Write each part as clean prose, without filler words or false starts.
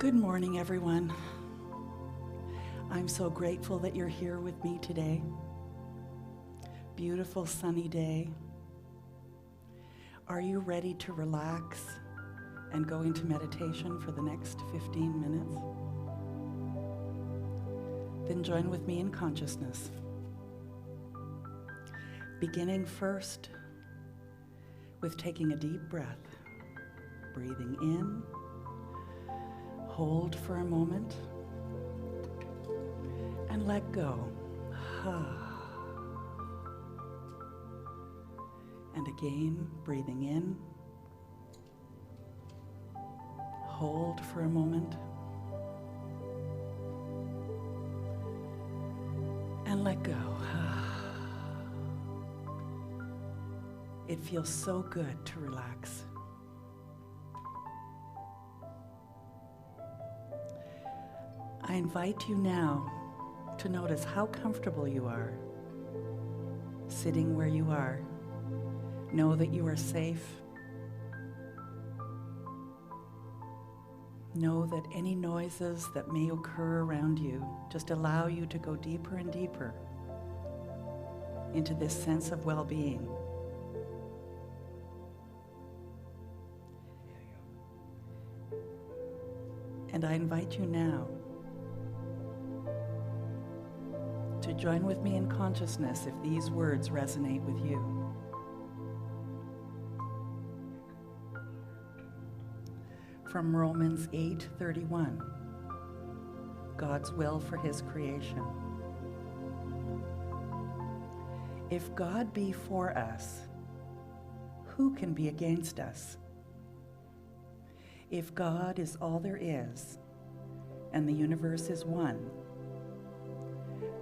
Good morning, everyone. I'm so grateful that you're here with me today. Beautiful sunny day. Are you ready to relax and go into meditation for the next 15 minutes? Then join with me in consciousness. Beginning first with taking a deep breath, breathing in. Hold for a moment and let go. And again, breathing in. Hold for a moment and let go. It feels so good to relax. I invite you now to notice how comfortable you are, sitting where you are. Know that you are safe. Know that any noises that may occur around you just allow you to go deeper and deeper into this sense of well-being. And I invite you now to join with me in consciousness if these words resonate with you. From Romans 8:31, God's will for his creation. If God be for us, who can be against us? If God is all there is, and the universe is one,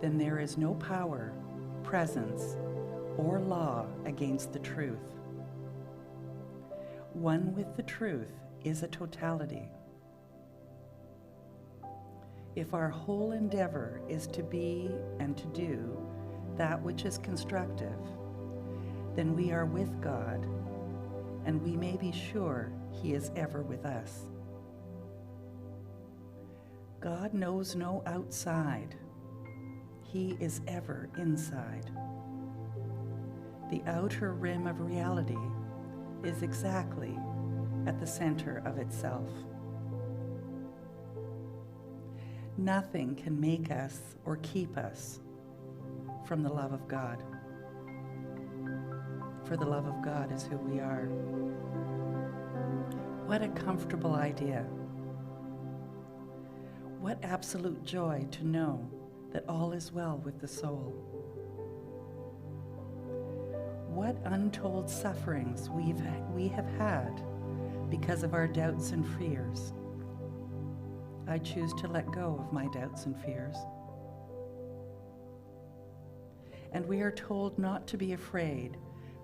then there is no power, presence, or law against the truth. One with the truth is a totality. If our whole endeavor is to be and to do that which is constructive, then we are with God, and we may be sure he is ever with us. God knows no outside. He is ever inside. The outer rim of reality is exactly at the center of itself. Nothing can make us or keep us from the love of God. For the love of God is who we are. What a comfortable idea. What absolute joy to know that all is well with the soul. What untold sufferings we have had because of our doubts and fears. I choose to let go of my doubts and fears. And we are told not to be afraid,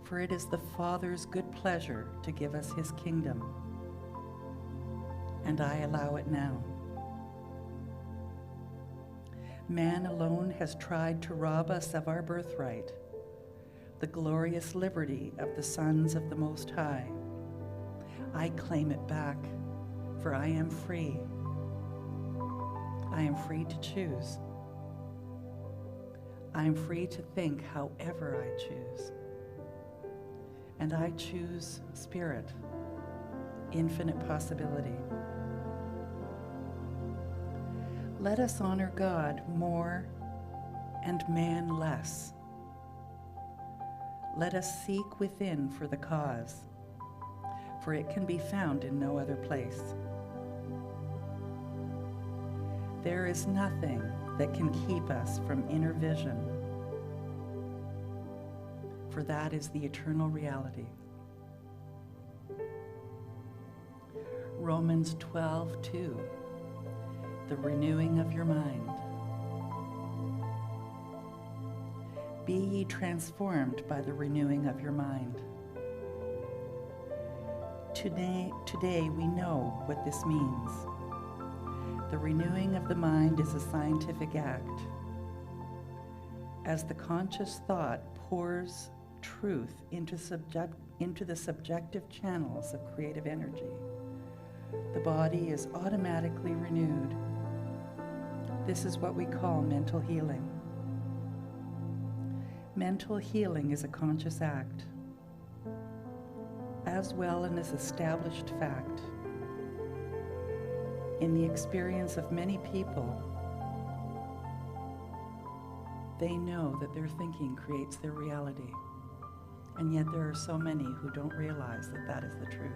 for it is the Father's good pleasure to give us his kingdom. And I allow it now. Man alone has tried to rob us of our birthright, the glorious liberty of the sons of the Most High. I claim it back, for I am free. I am free to choose. I am free to think however I choose. And I choose spirit, infinite possibility. Let us honor God more and man less. Let us seek within for the cause, for it can be found in no other place. There is nothing that can keep us from inner vision, for that is the eternal reality. Romans 12:2. The renewing of your mind. Be ye transformed by the renewing of your mind. Today we know what this means. The renewing of the mind is a scientific act. As the conscious thought pours truth into the subjective channels of creative energy, the body is automatically renewed. This is what we call mental healing. Mental healing is a conscious act, as well as an established fact. In the experience of many people, they know that their thinking creates their reality, and yet there are so many who don't realize that that is the truth.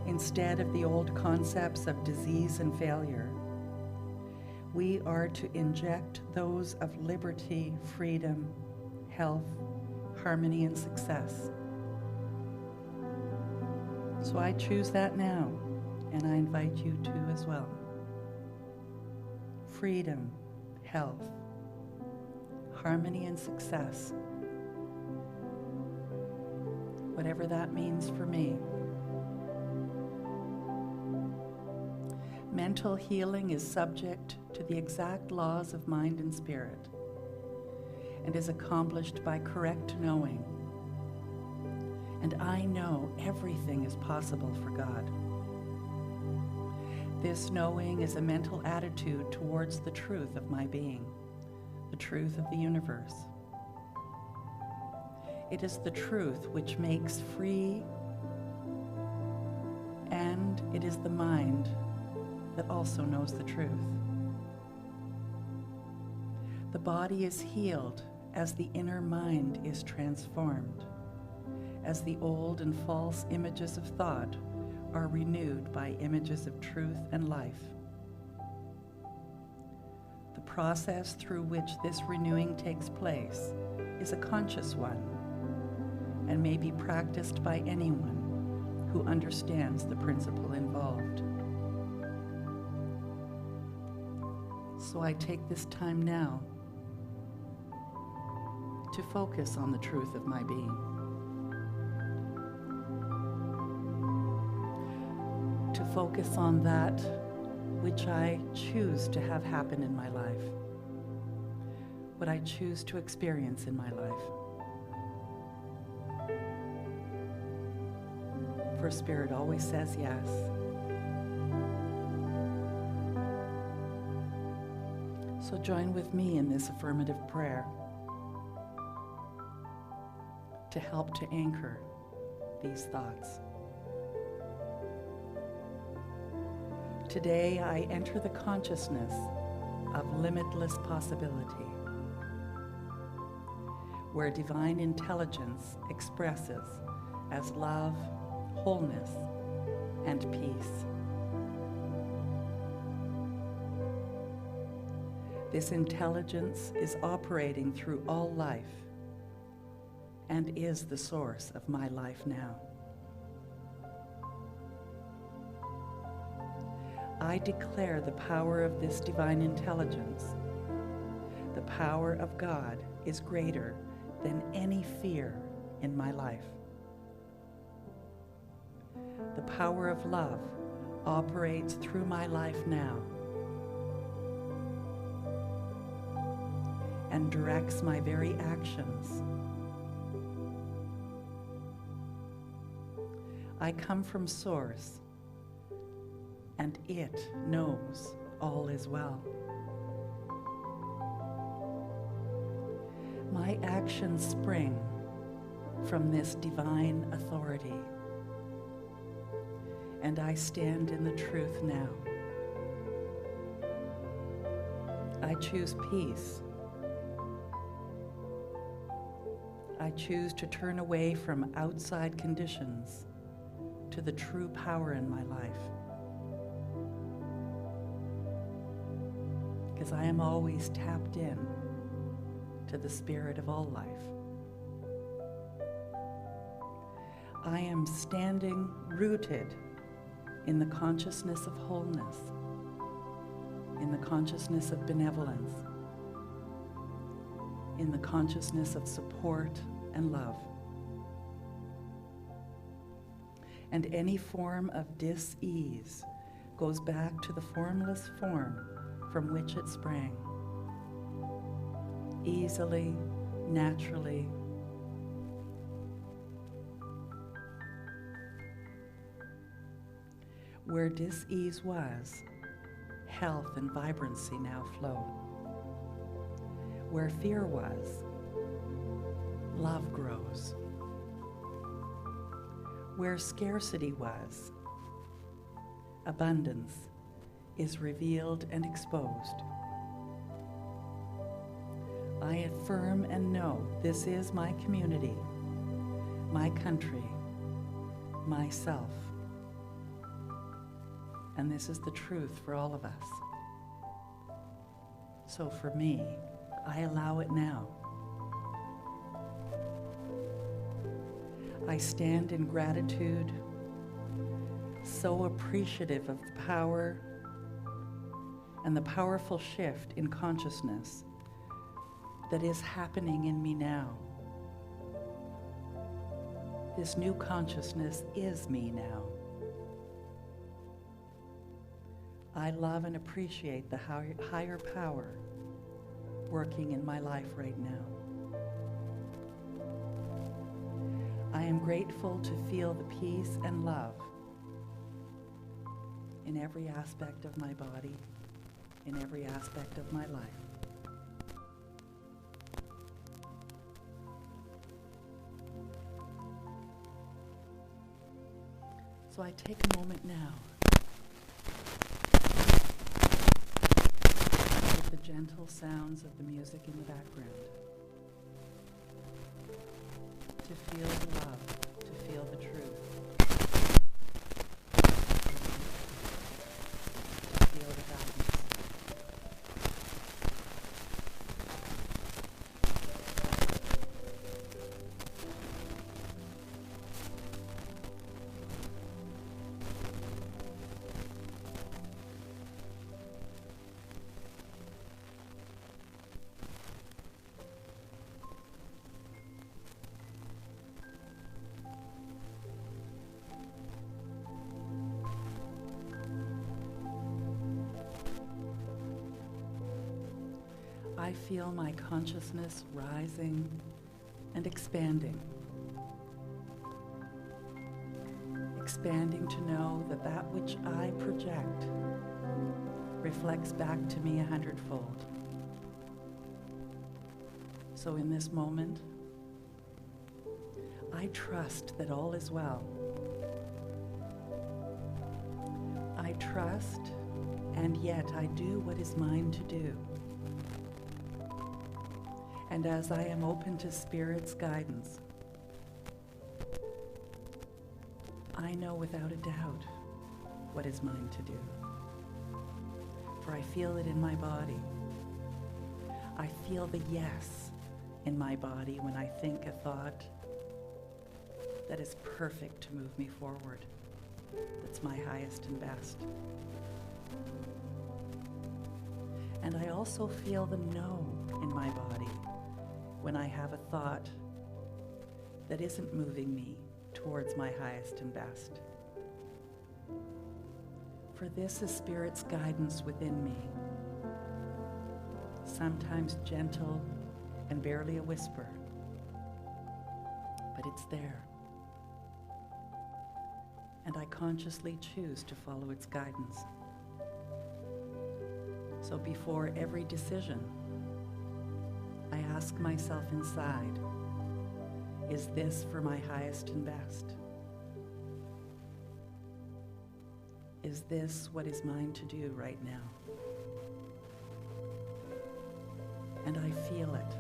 Instead of the old concepts of disease and failure, we are to inject those of liberty, freedom, health, harmony, and success. So I choose that now, and I invite you to as well. Freedom, health, harmony, and success. Whatever that means for me. Mental healing is subject to the exact laws of mind and spirit, and is accomplished by correct knowing. And I know everything is possible for God. This knowing is a mental attitude towards the truth of my being, the truth of the universe. It is the truth which makes free, and it is the mind that also knows the truth. The body is healed as the inner mind is transformed, as the old and false images of thought are renewed by images of truth and life. The process through which this renewing takes place is a conscious one, and may be practiced by anyone who understands the principle involved. So I take this time now to focus on the truth of my being. To focus on that which I choose to have happen in my life, what I choose to experience in my life. For Spirit always says yes. So join with me in this affirmative prayer to help to anchor these thoughts. Today I enter the consciousness of limitless possibility, where divine intelligence expresses as love, wholeness, and peace. This intelligence is operating through all life and is the source of my life now. I declare the power of this divine intelligence. The power of God is greater than any fear in my life. The power of love operates through my life now and directs my very actions. I come from Source, and it knows all is well. My actions spring from this divine authority, and I stand in the truth now. I choose peace. I choose to turn away from outside conditions to the true power in my life, because I am always tapped in to the spirit of all life. I am standing rooted in the consciousness of wholeness, in the consciousness of benevolence, in the consciousness of support and love. And any form of dis-ease goes back to the formless form from which it sprang. Easily, naturally, Where dis-ease was, health and vibrancy now flow. Where fear was, love grows. Where scarcity was, abundance is revealed and exposed. I affirm and know this is my community, my country, myself. And this is the truth for all of us. So for me, I allow it now. I stand in gratitude, so appreciative of the power and the powerful shift in consciousness that is happening in me now. This new consciousness is me now. I love and appreciate the higher power working in my life right now. I am grateful to feel the peace and love in every aspect of my body, in every aspect of my life. So I take a moment now with the gentle sounds of the music in the background to feel the love, to feel the truth, to feel the guidance. I feel my consciousness rising and expanding. Expanding to know that that which I project reflects back to me 100-fold. So in this moment, I trust that all is well. I trust, and yet I do what is mine to do. And as I am open to Spirit's guidance, I know without a doubt what is mine to do. For I feel it in my body. I feel the yes in my body when I think a thought that is perfect to move me forward, that's my highest and best. And I also feel the no in my body when I have a thought that isn't moving me towards my highest and best. For this is Spirit's guidance within me, sometimes gentle and barely a whisper, but it's there. And I consciously choose to follow its guidance. So before every decision, I ask myself inside, is this for my highest and best? Is this what is mine to do right now? And I feel it.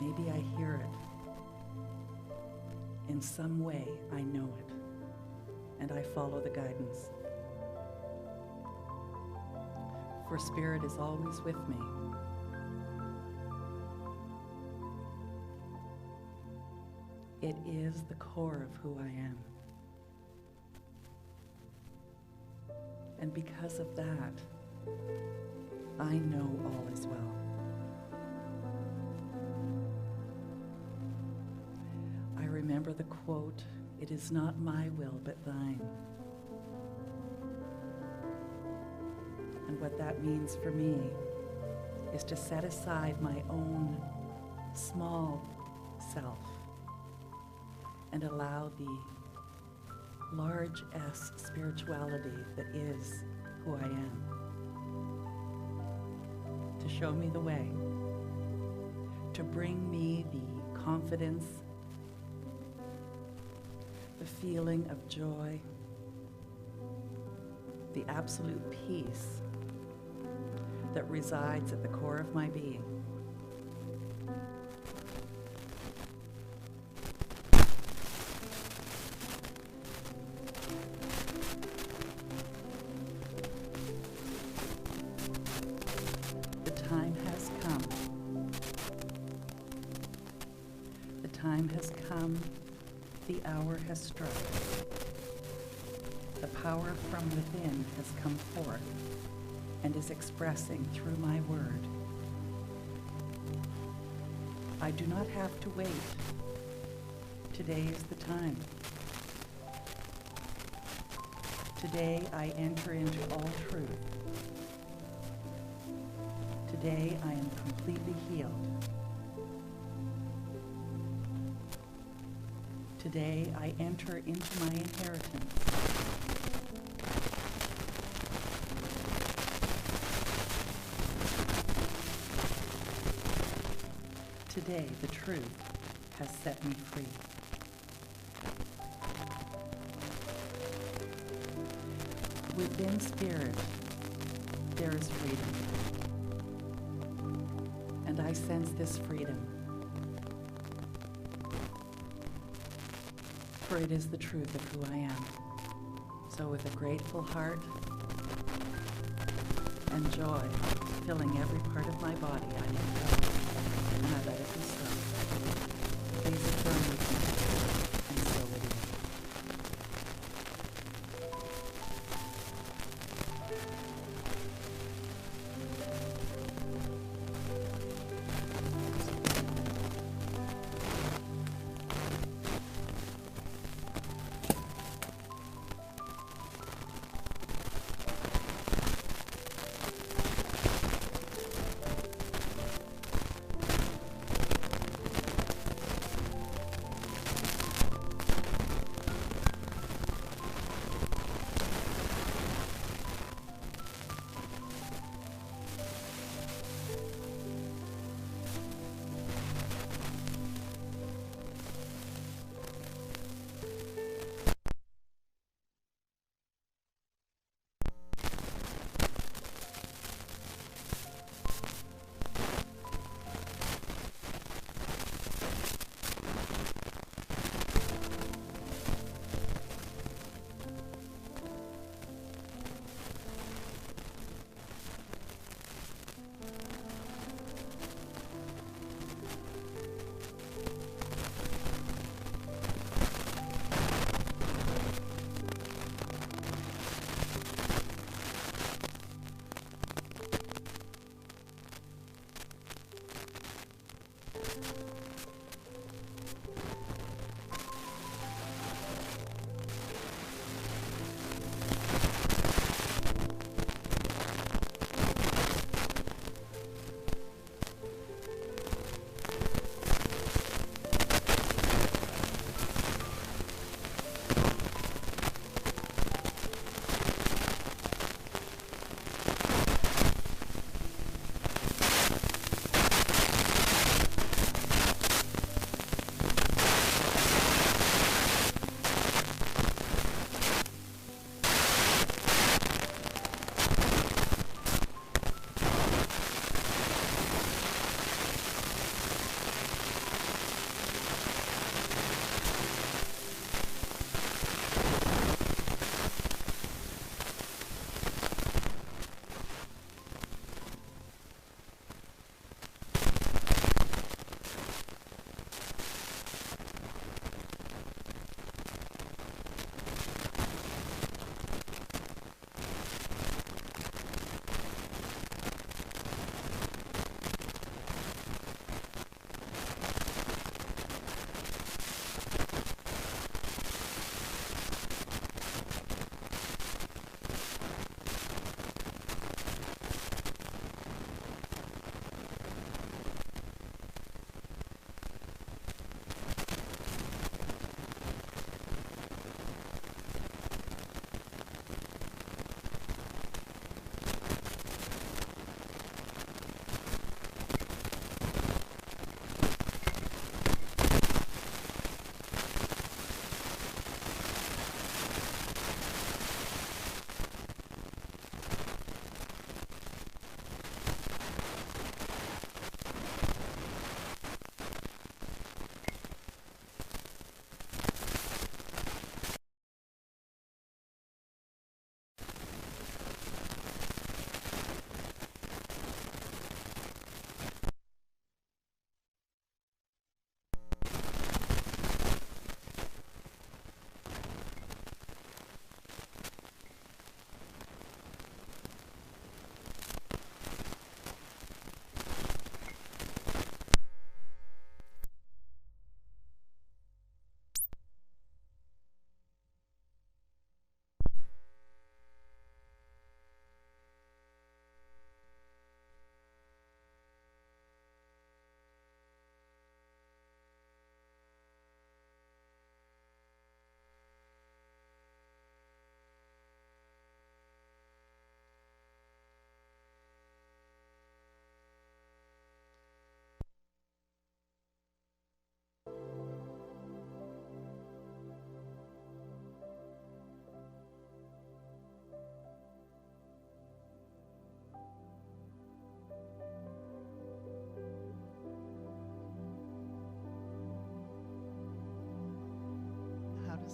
Maybe I hear it. In some way, I know it, and I follow the guidance. For Spirit is always with me. It is the core of who I am. And because of that, I know all is well. I remember the quote, "It is not my will but thine." And what that means for me is to set aside my own small self and allow the large S spirituality that is who I am, to show me the way, to bring me the confidence, the feeling of joy, the absolute peace that resides at the core of my being. The time has come. The time has come. The hour has struck. The power from within has come forth and is expressing through my word. I do not have to wait. Today is the time. Today I enter into all truth. Today I am completely healed. Today I enter into my inheritance. Today the truth has set me free. Within spirit, there is freedom. And I sense this freedom. For it is the truth of who I am. So with a grateful heart and joy filling every part of my body, I let go and I let it be so. Please affirm with me, and so it is.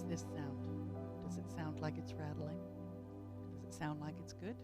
this sound? Does it sound like it's rattling? Does it sound like it's good?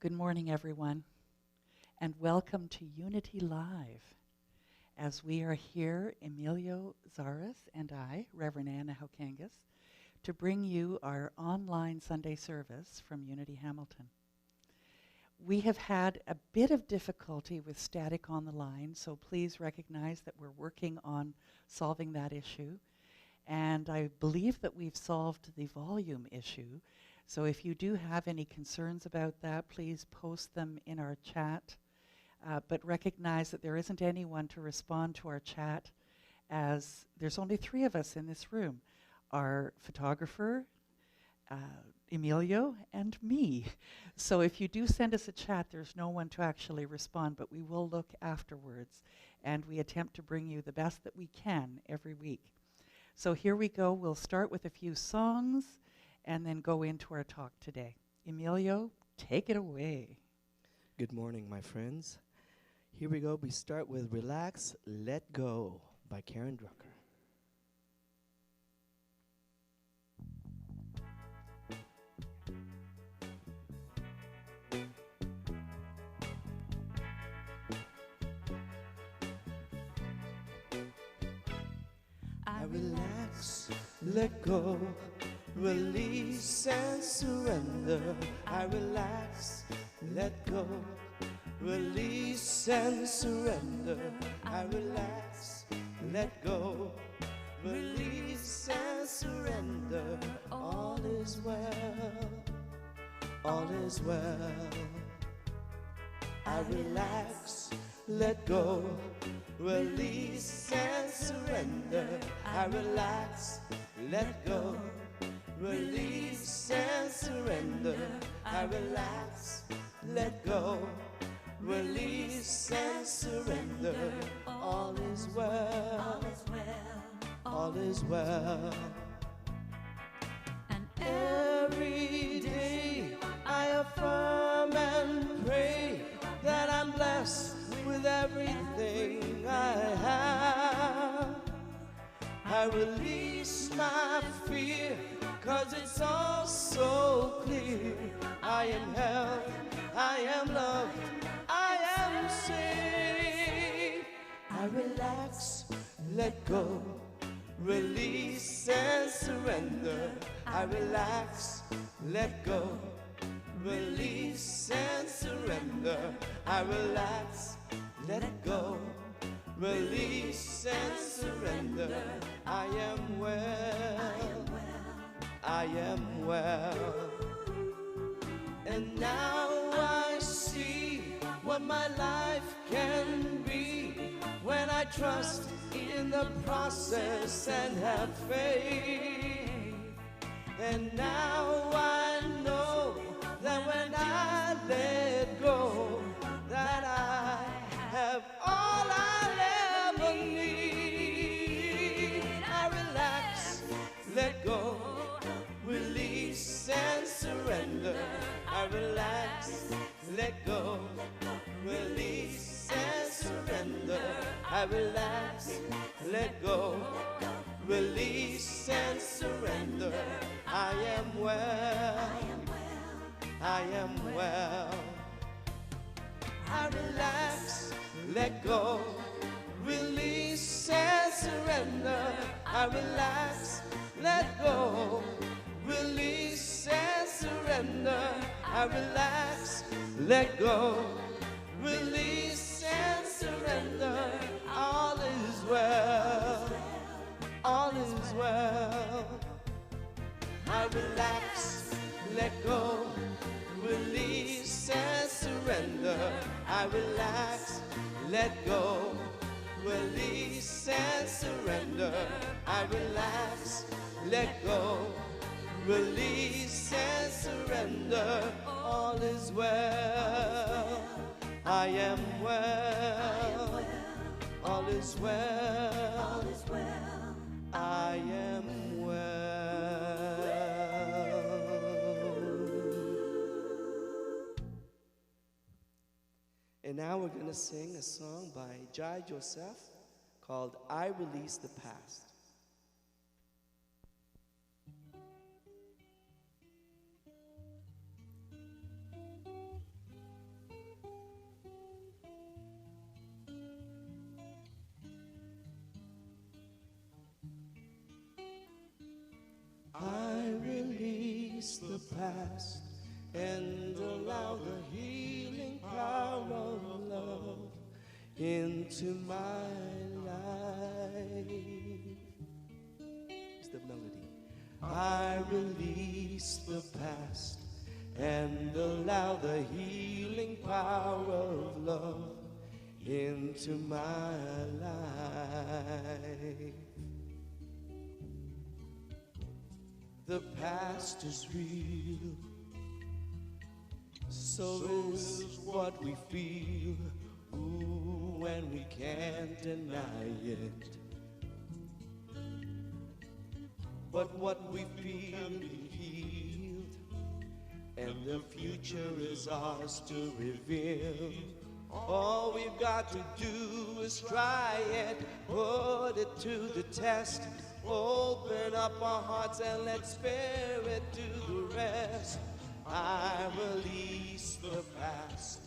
Good morning, everyone, and welcome to Unity Live. As we are here, Emilio Zaras and I, Reverend Anna Haukangas, to bring you our online Sunday service from Unity Hamilton. We have had a bit of difficulty with static on the line, so please recognize that we're working on solving that issue. And I believe that we've solved the volume issue. So if you do have any concerns about that, please post them in our chat. But recognize that there isn't anyone to respond to our chat, as there's only 3 of us in this room. Our photographer, Emilio, and me. So if you do send us a chat, there's no one to actually respond, but we will look afterwards. And we attempt to bring you the best that we can every week. So here we go. We'll start with a few songs and then go into our talk today. Emilio, take it away. Good morning, my friends. Here we go. We start with Relax, Let Go by Karen Drucker. I relax, let go, release and surrender. I relax, let go, release and surrender. I relax, let go, release and surrender. All is well, all is well. I relax, let go, release and surrender. I relax, let go, release and surrender. I relax, let go, release and surrender. All is well, all is well. And every day I affirm and pray that I'm blessed with everything I have. I release my fear, 'cause it's all so clear. I am held, I am loved, I am safe. I relax, let go, release and surrender. I relax, let go, release and surrender. I relax, let go, release and surrender. I am well, I am well. And now I see what my life can be when I trust in the process and have faith. And now I know that when I let go, that I have all I'll ever need. I relax, let go, release and surrender. I relax, let go, release and surrender. I relax, let go, release and surrender. I am well, I am well. I relax, let go, release and surrender. I relax, let go, release and surrender. I relax, let go, release and surrender. All is well, all is well. I relax, let go, release and surrender. I relax, let go, release and surrender. I relax, let go, release and surrender. All is well, I am well, all is well, I am well. And now we're going to sing a song by Jai Joseph called I Release the Past. I release the past and allow the healing power of love into my life. It's the melody. I release the past and allow the healing power of love into my life. The past is real, so is what we feel, ooh, and we can't deny it. But what we feel is healed, and the future is ours to reveal. All we've got to do is try it, put it to the test. Open up our hearts and let Spirit do the rest. I release the past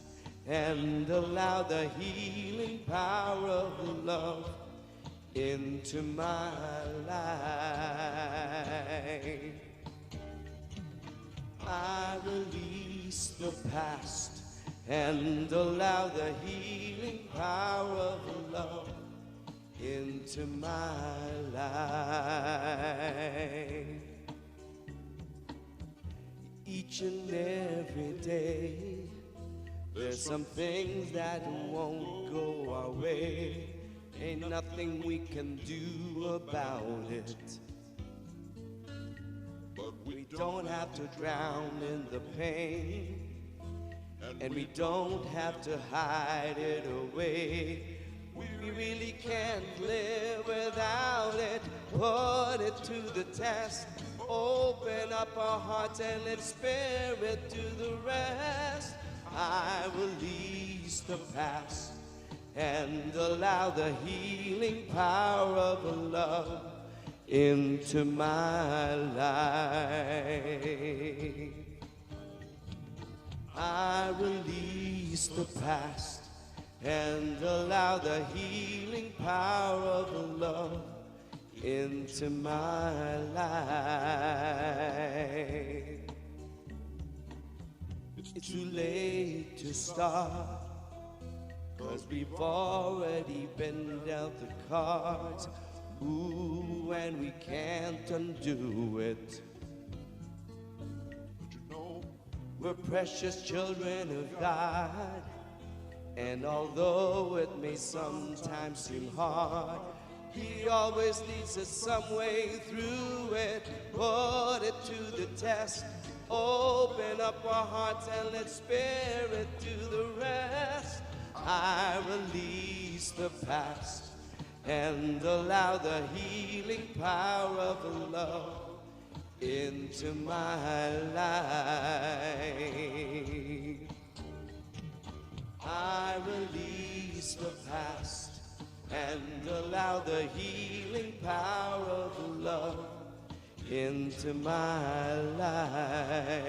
and allow the healing power of love into my life. I release the past and allow the healing power of love into my life. Each and every day, there's some things that won't go our way. Ain't nothing we can do about it. But we don't have to drown in the pain, and we don't have to hide it away. We really can't live without it. Put it to the test. Open up our hearts and let Spirit do the rest. I release the past and allow the healing power of love into my life. I release the past and allow the healing power of love into my life. It's too late to start, 'cause we've already been dealt the cards. Ooh, and we can't undo it. But you know, we're precious children of God, and although it may sometimes seem hard, He always leads us some way through it. Put it to the test. Open up our hearts and let Spirit do the rest. I release the past and allow the healing power of love into my life. I release the past and allow the healing power of love into my life.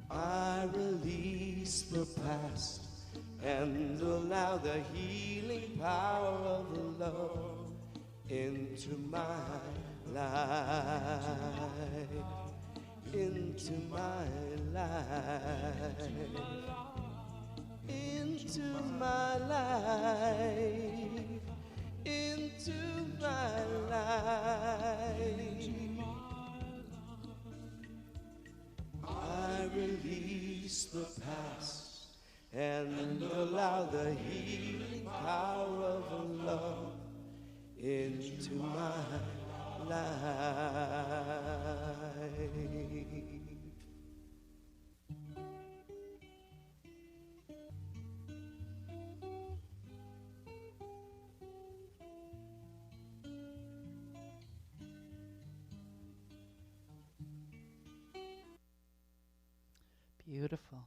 I release the past and allow the healing power of love into my life. Into my life. Into my life, into my life. I release the past and allow the healing power of love into my life. Beautiful.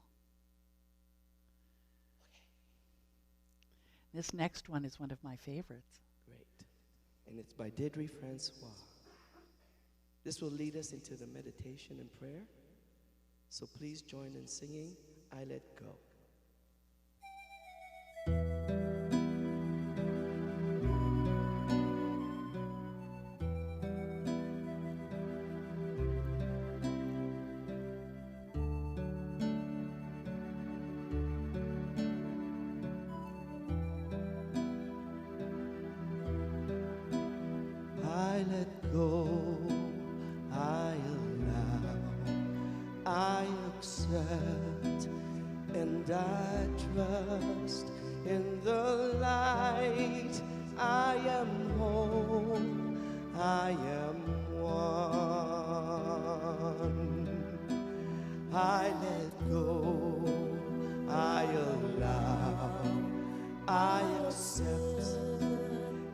This next one is one of my favorites. Great. And it's by Deirdre Francois. This will lead us into the meditation and prayer. So please join in singing, I Let Go. I let go, I allow, I accept, and I trust in the light. I am whole, I am one. I let go, I allow, I accept,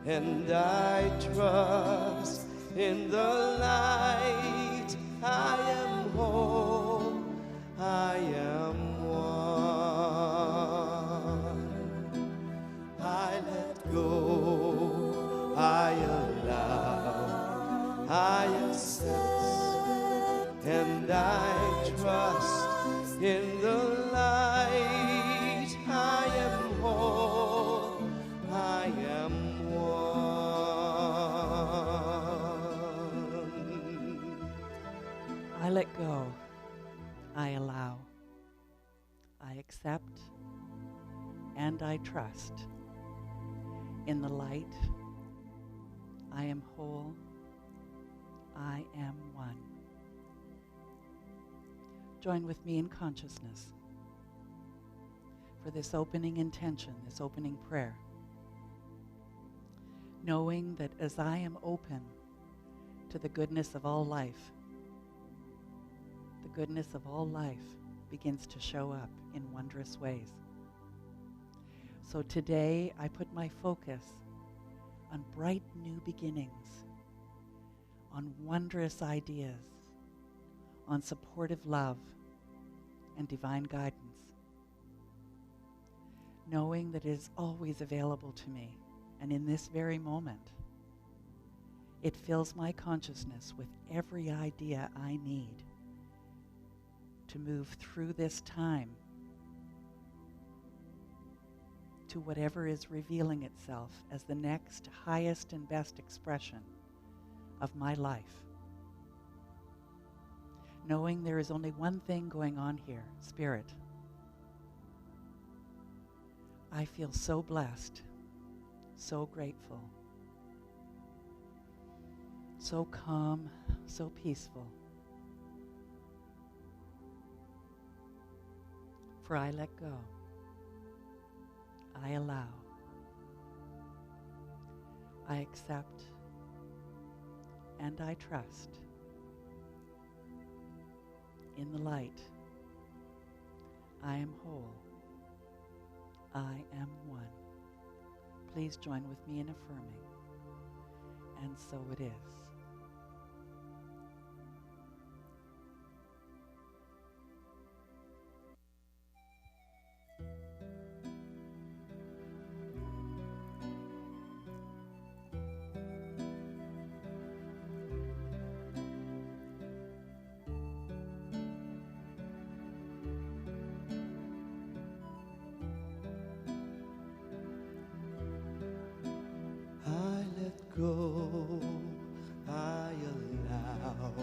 and I trust in the light. I am whole, I am one. I let go, I allow, I accept, and I trust in the light. I am whole, I am one. I let go. I allow. I accept. And I trust. In the light, I am whole. I am one. Join with me in consciousness for this opening intention, this opening prayer. Knowing that as I am open to the goodness of all life, the goodness of all life begins to show up in wondrous ways. So today I put my focus on bright new beginnings, on wondrous ideas, on supportive love and divine guidance, knowing that it is always available to me, and in this very moment, it fills my consciousness with every idea I need to move through this time to whatever is revealing itself as the next highest and best expression of my life. Knowing there is only one thing going on here, Spirit. I feel so blessed, so grateful, so calm, so peaceful. For I let go. I allow. I accept. And I trust. In the light, I am whole. I am one. Please join with me in affirming. And so it is. Go, I allow,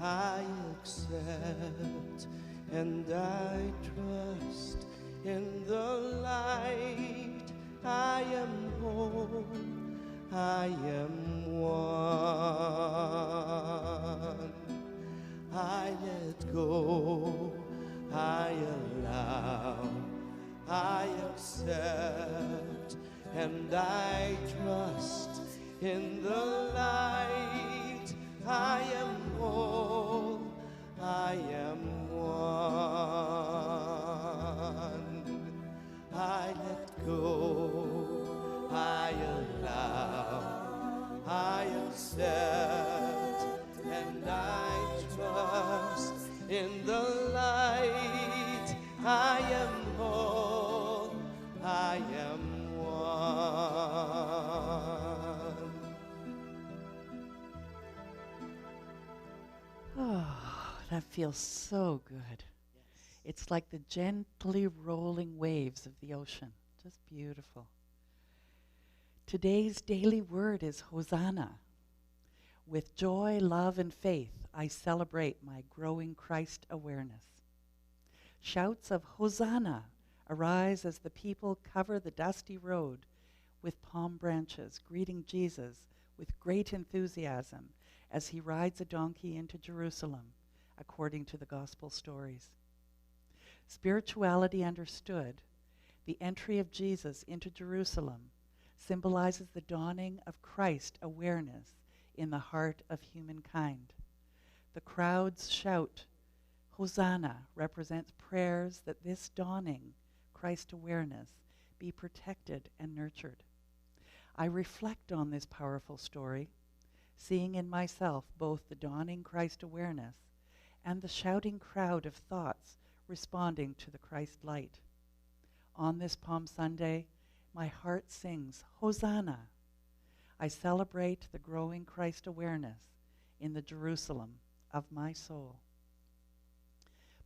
I accept, and I trust in the light. I am whole, I am one. I let go, I allow, I accept, and I trust in the light. I am whole, I am one. I let go, I allow, I accept, and I trust in the light. I am whole, I am one. Oh, that feels so good. It's like the gently rolling waves of the ocean. Just beautiful. Today's daily word is Hosanna. With joy, love, and faith, I celebrate my growing Christ awareness. Shouts of Hosanna arise as the people cover the dusty road with palm branches, greeting Jesus with great enthusiasm as he rides a donkey into Jerusalem, according to the gospel stories. Spirituality understood, the entry of Jesus into Jerusalem symbolizes the dawning of Christ awareness in the heart of humankind. The crowd's shout, Hosanna, represents prayers that this dawning Christ awareness be protected and nurtured. I reflect on this powerful story, seeing in myself both the dawning Christ awareness and the shouting crowd of thoughts responding to the Christ light. On this Palm Sunday, my heart sings, Hosanna. I celebrate the growing Christ awareness in the Jerusalem of my soul.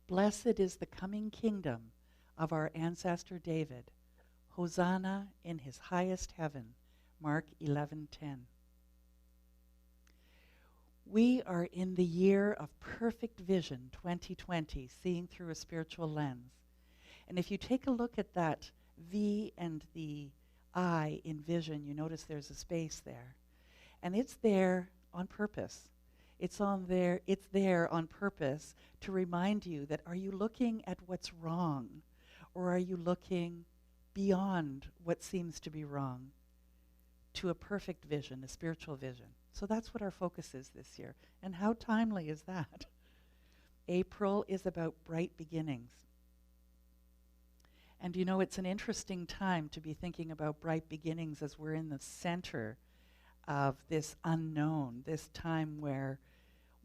Blessed is the coming kingdom of our ancestor David. Hosanna in his highest heaven. Mark 11:10. We are in the year of perfect vision, 2020, seeing through a spiritual lens. And if you take a look at that V and the I in vision, you notice there's a space there. And it's there on purpose. It's there on purpose to remind you that, are you looking at what's wrong, or are you looking beyond what seems to be wrong to a perfect vision, a spiritual vision? So that's what our focus is this year. And how timely is that? April is about bright beginnings. And you know, it's an interesting time to be thinking about bright beginnings as we're in the center of this unknown, this time where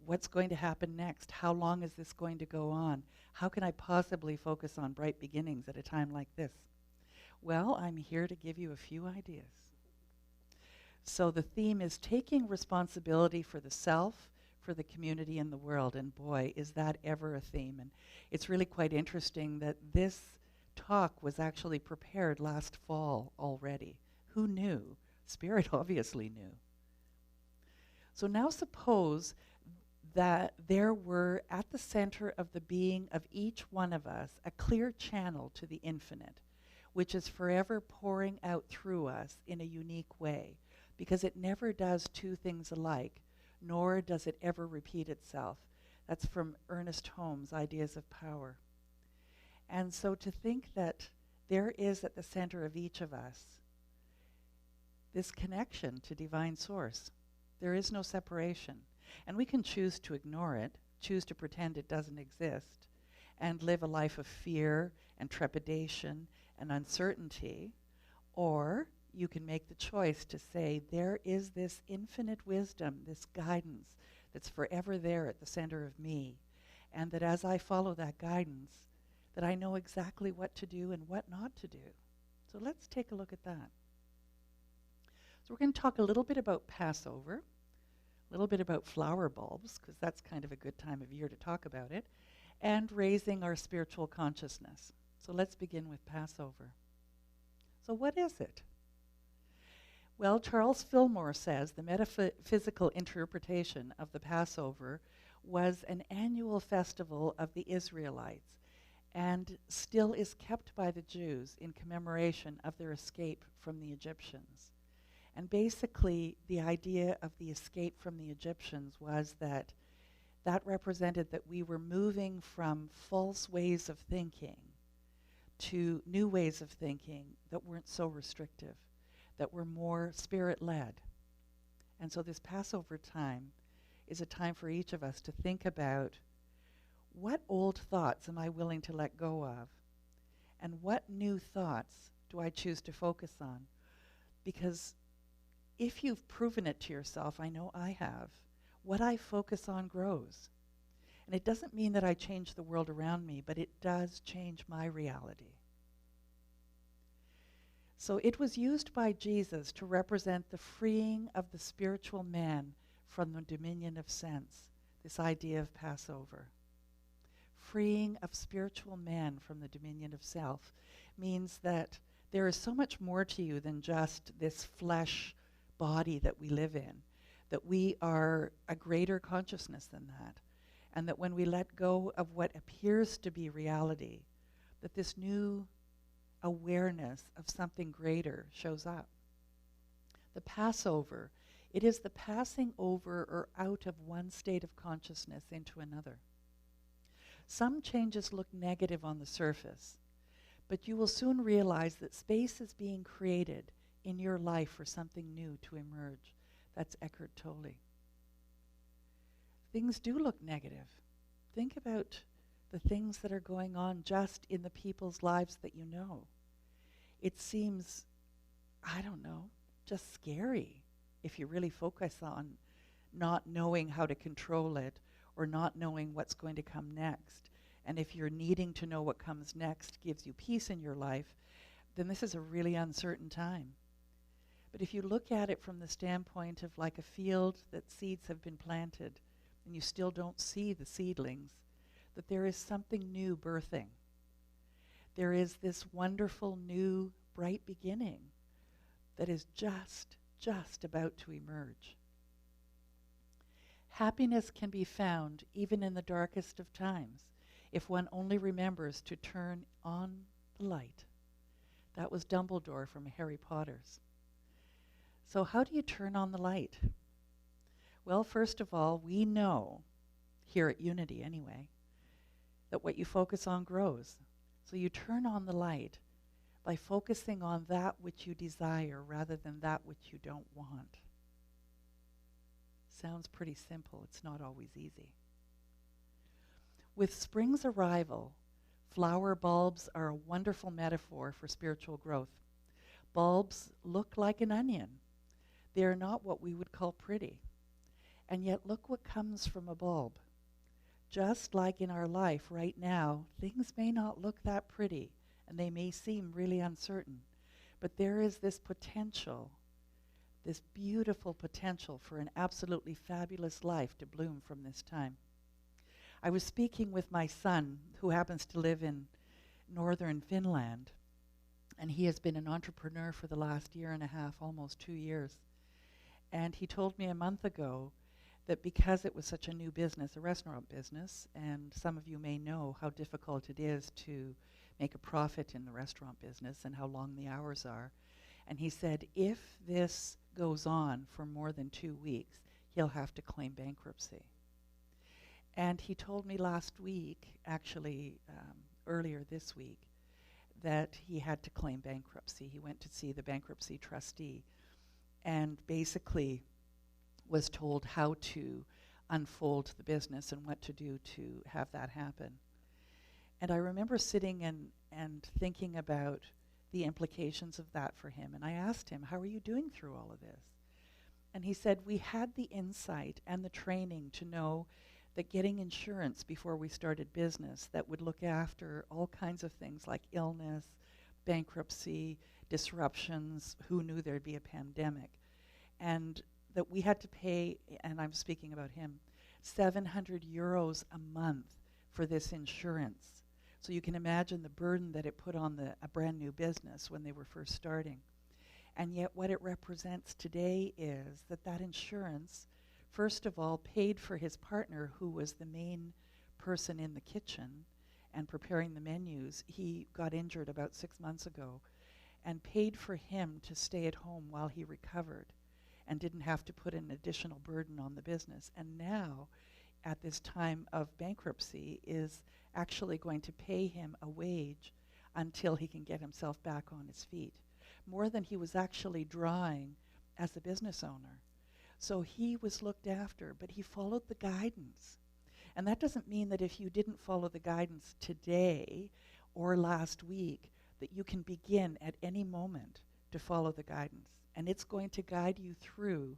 what's going to happen next? How long is this going to go on? How can I possibly focus on bright beginnings at a time like this? Well, I'm here to give you a few ideas. So the theme is taking responsibility for the self, for the community, and the world. And boy, is that ever a theme. And it's really quite interesting that this talk was actually prepared last fall already. Who knew? Spirit obviously knew. So now suppose that there were at the center of the being of each one of us a clear channel to the infinite, which is forever pouring out through us in a unique way, because it never does two things alike, nor does it ever repeat itself. That's from Ernest Holmes' Ideas of Power. And so to think that there is at the center of each of us this connection to divine source. There is no separation. And we can choose to ignore it, choose to pretend it doesn't exist, and live a life of fear and trepidation and uncertainty. Or you can make the choice to say, there is this infinite wisdom, this guidance that's forever there at the center of me, and that as I follow that guidance, that I know exactly what to do and what not to do. So let's take a look at that. So we're going to talk a little bit about Passover, a little bit about flower bulbs, because that's kind of a good time of year to talk about it, and raising our spiritual consciousness. So let's begin with Passover. So what is it? Well, Charles Fillmore says the metaphysical interpretation of the Passover was an annual festival of the Israelites, and still is kept by the Jews in commemoration of their escape from the Egyptians. And basically, the idea of the escape from the Egyptians was that that represented that we were moving from false ways of thinking to new ways of thinking that weren't so restrictive, that were more spirit-led. And so this Passover time is a time for each of us to think about, what old thoughts am I willing to let go of? And what new thoughts do I choose to focus on? Because if you've proven it to yourself, I know I have, what I focus on grows. And it doesn't mean that I change the world around me, but it does change my reality. So it was used by Jesus to represent the freeing of the spiritual man from the dominion of sense, this idea of Passover. Freeing of spiritual man from the dominion of self means that there is so much more to you than just this flesh body that we live in, that we are a greater consciousness than that, and that when we let go of what appears to be reality, that this new awareness of something greater shows up. The Passover It is the passing over or out of one state of consciousness into another. Some changes look negative on the surface, but you will soon realize that space is being created in your life for something new to emerge. That's Eckhart Tolle. Things do look negative. Think about the things that are going on just in the people's lives that you know. It seems, I don't know, just scary if you really focus on not knowing how to control it or not knowing what's going to come next. And if you're needing to know what comes next gives you peace in your life, then this is a really uncertain time. But if you look at it from the standpoint of like a field that seeds have been planted and you still don't see the seedlings, that there is something new birthing. There is this wonderful new bright beginning that is just about to emerge. Happiness can be found even in the darkest of times if one only remembers to turn on the light. That was Dumbledore from Harry Potter's. So how do you turn on the light? Well, first of all, we know, here at Unity anyway, that what you focus on grows. So you turn on the light by focusing on that which you desire rather than that which you don't want. Sounds pretty simple. It's not always easy. With spring's arrival, flower bulbs are a wonderful metaphor for spiritual growth. Bulbs look like an onion. They are not what we would call pretty. And yet look what comes from a bulb. Just like in our life right now, things may not look that pretty and they may seem really uncertain, but there is this potential, this beautiful potential for an absolutely fabulous life to bloom from this time. I was speaking with my son, who happens to live in northern Finland, and he has been an entrepreneur for the last year and a half, almost 2 years. And he told me a month ago that because it was such a new business, a restaurant business, and some of you may know how difficult it is to make a profit in the restaurant business and how long the hours are. And he said if this goes on for more than 2 weeks, he'll have to claim bankruptcy. And he told me last week, actually earlier this week, that he had to claim bankruptcy. He went to see the bankruptcy trustee and basically was told how to unfold the business and what to do to have that happen. And I remember sitting and thinking about the implications of that for him. And I asked him, how are you doing through all of this? And he said, we had the insight and the training to know that getting insurance before we started business that would look after all kinds of things like illness, bankruptcy, disruptions, who knew there'd be a pandemic, and that we had to pay, and I'm speaking about him, 700 euros a month for this insurance. So you can imagine the burden that it put on a brand new business when they were first starting. And yet what it represents today is that insurance, first of all, paid for his partner, who was the main person in the kitchen and preparing the menus. He got injured about 6 months ago, and paid for him to stay at home while he recovered and didn't have to put an additional burden on the business. And now, at this time of bankruptcy, is actually going to pay him a wage until he can get himself back on his feet, more than he was actually drawing as a business owner. So he was looked after, but he followed the guidance. And that doesn't mean that if you didn't follow the guidance today or last week, that you can begin at any moment to follow the guidance. And it's going to guide you through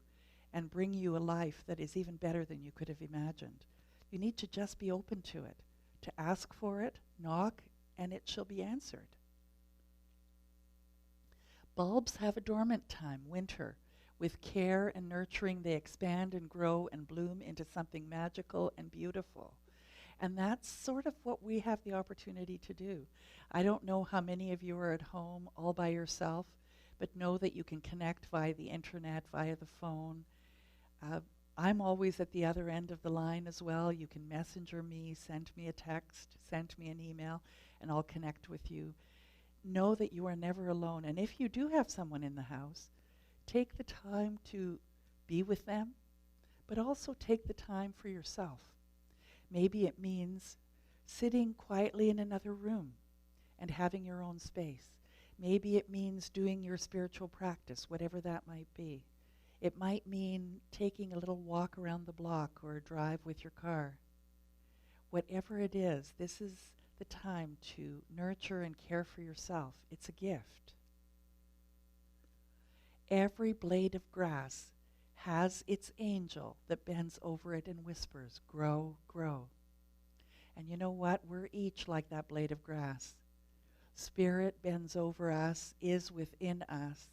and bring you a life that is even better than you could have imagined. You need to just be open to it, to ask for it, knock, and it shall be answered. Bulbs have a dormant time, winter. With care and nurturing, they expand and grow and bloom into something magical and beautiful. And that's sort of what we have the opportunity to do. I don't know how many of you are at home all by yourself, but know that you can connect via the internet, via the phone. I'm always at the other end of the line as well. You can messenger me, send me a text, send me an email, and I'll connect with you. Know that you are never alone. And if you do have someone in the house, take the time to be with them, but also take the time for yourself. Maybe it means sitting quietly in another room and having your own space. Maybe it means doing your spiritual practice, whatever that might be. It might mean taking a little walk around the block or a drive with your car. Whatever it is, this is the time to nurture and care for yourself. It's a gift. Every blade of grass has its angel that bends over it and whispers, grow, grow. And you know what? We're each like that blade of grass. Spirit bends over us, is within us,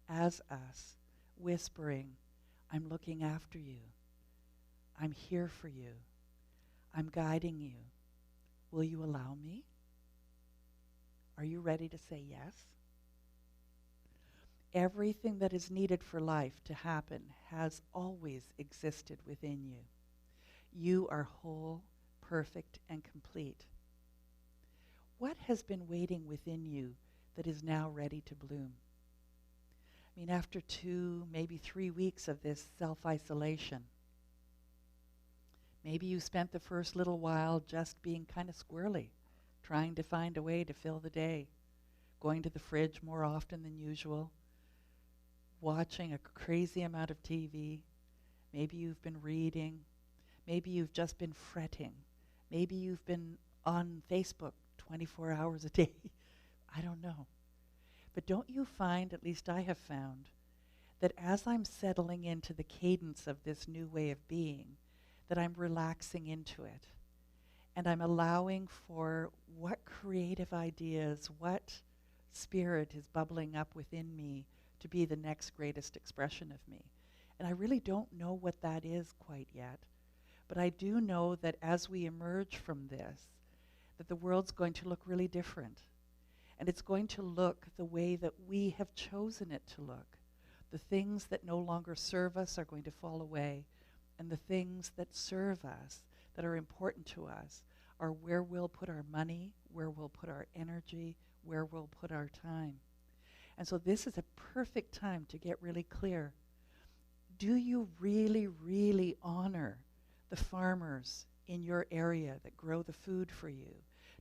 as us, whispering, I'm looking after you. I'm here for you. I'm guiding you. Will you allow me? Are you ready to say yes? Everything that is needed for life to happen has always existed within you. You are whole, perfect, and complete. What has been waiting within you that is now ready to bloom? I mean, after 2, maybe 3 weeks of this self-isolation, maybe you spent the first little while just being kind of squirrely, trying to find a way to fill the day, going to the fridge more often than usual, watching a crazy amount of TV. Maybe you've been reading. Maybe you've just been fretting. Maybe you've been on Facebook 24 hours a day. I don't know. But don't you find, at least I have found, that as I'm settling into the cadence of this new way of being, that I'm relaxing into it. And I'm allowing for what creative ideas, what spirit is bubbling up within me to be the next greatest expression of me. And I really don't know what that is quite yet. But I do know that as we emerge from this, that the world's going to look really different. And it's going to look the way that we have chosen it to look. The things that no longer serve us are going to fall away. And the things that serve us, that are important to us, are where we'll put our money, where we'll put our energy, where we'll put our time. And so this is a perfect time to get really clear. Do you really, really honor the farmers in your area that grow the food for you?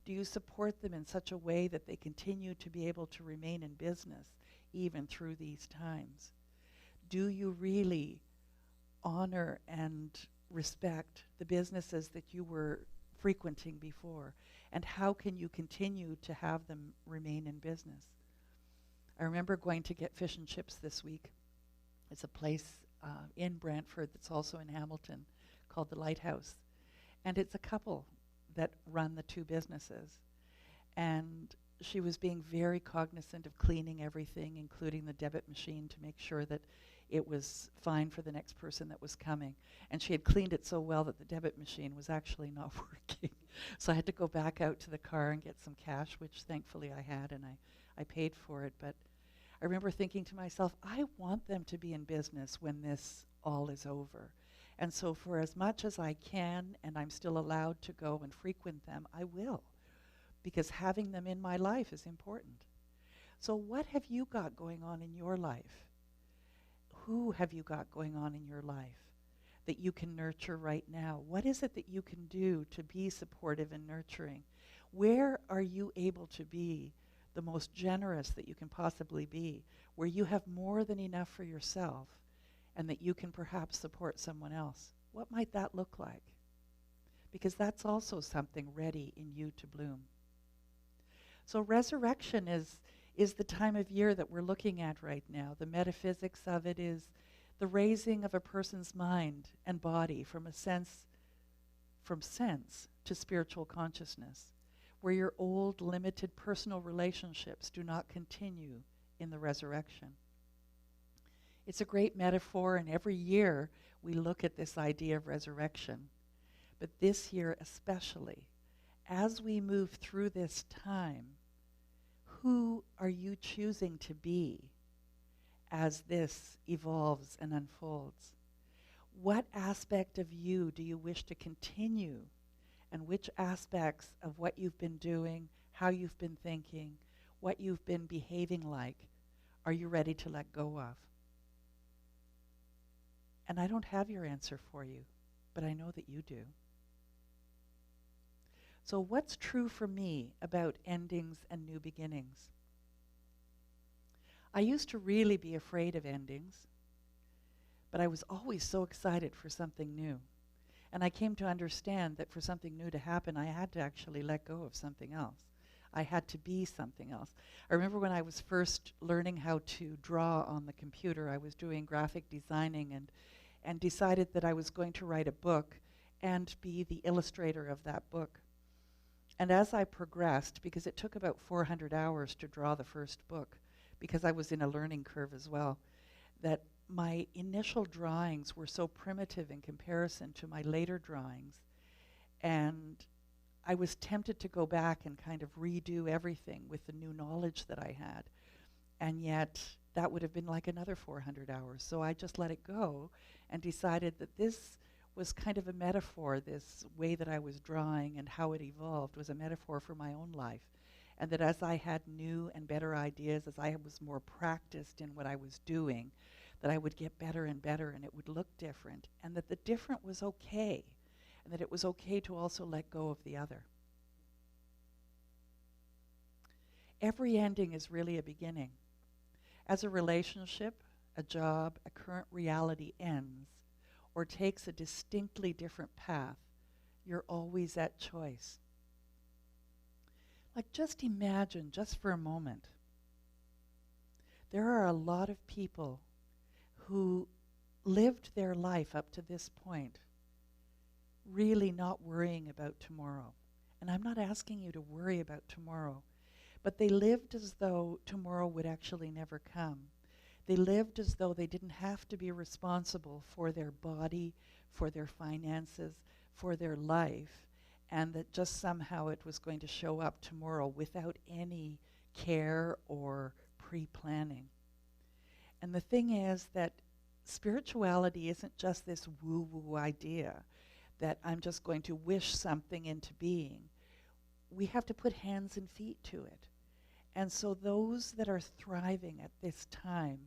Do you support them in such a way that they continue to be able to remain in business even through these times? Do you really honor and respect the businesses that you were frequenting before? And how can you continue to have them remain in business? I remember going to get fish and chips this week. It's a place in Brantford that's also in Hamilton called the Lighthouse. And it's a couple that run the 2 businesses. And she was being very cognizant of cleaning everything, including the debit machine, to make sure that it was fine for the next person that was coming. And she had cleaned it so well that the debit machine was actually not working. So I had to go back out to the car and get some cash, which thankfully I had, and I paid for it. But I remember thinking to myself, I want them to be in business when this all is over. And so for as much as I can, and I'm still allowed to go and frequent them, I will, because having them in my life is important. So what have you got going on in your life? Who have you got going on in your life that you can nurture right now? What is it that you can do to be supportive and nurturing? Where are you able to be the most generous that you can possibly be, where you have more than enough for yourself and that you can perhaps support someone else? What might that look like? Because that's also something ready in you to bloom. So resurrection is the time of year that we're looking at right now. The metaphysics of it is the raising of a person's mind and body from sense to spiritual consciousness, where your old limited personal relationships do not continue in the resurrection. It's a great metaphor, and every year we look at this idea of resurrection. But this year especially, as we move through this time, who are you choosing to be as this evolves and unfolds? What aspect of you do you wish to continue? And which aspects of what you've been doing, how you've been thinking, what you've been behaving like, are you ready to let go of? And I don't have your answer for you, but I know that you do. So what's true for me about endings and new beginnings? I used to really be afraid of endings, but I was always so excited for something new. And I came to understand that for something new to happen, I had to actually let go of something else. I had to be something else. I remember when I was first learning how to draw on the computer, I was doing graphic designing and decided that I was going to write a book and be the illustrator of that book. And as I progressed, because it took about 400 hours to draw the first book, because I was in a learning curve as well, that my initial drawings were so primitive in comparison to my later drawings. And I was tempted to go back and kind of redo everything with the new knowledge that I had. And yet, that would have been like another 400 hours. So I just let it go and decided that this was kind of a metaphor, this way that I was drawing and how it evolved was a metaphor for my own life. And that as I had new and better ideas, as I was more practiced in what I was doing, that I would get better and better and it would look different. And that the different was okay. And that it was okay to also let go of the other. Every ending is really a beginning. As a relationship, a job, a current reality ends, or takes a distinctly different path, you're always at choice. Like just imagine, just for a moment, there are a lot of people who lived their life up to this point really not worrying about tomorrow. And I'm not asking you to worry about tomorrow, but they lived as though tomorrow would actually never come. They lived as though they didn't have to be responsible for their body, for their finances, for their life, and that just somehow it was going to show up tomorrow without any care or pre-planning. And the thing is that spirituality isn't just this woo-woo idea that I'm just going to wish something into being. We have to put hands and feet to it. And so those that are thriving at this time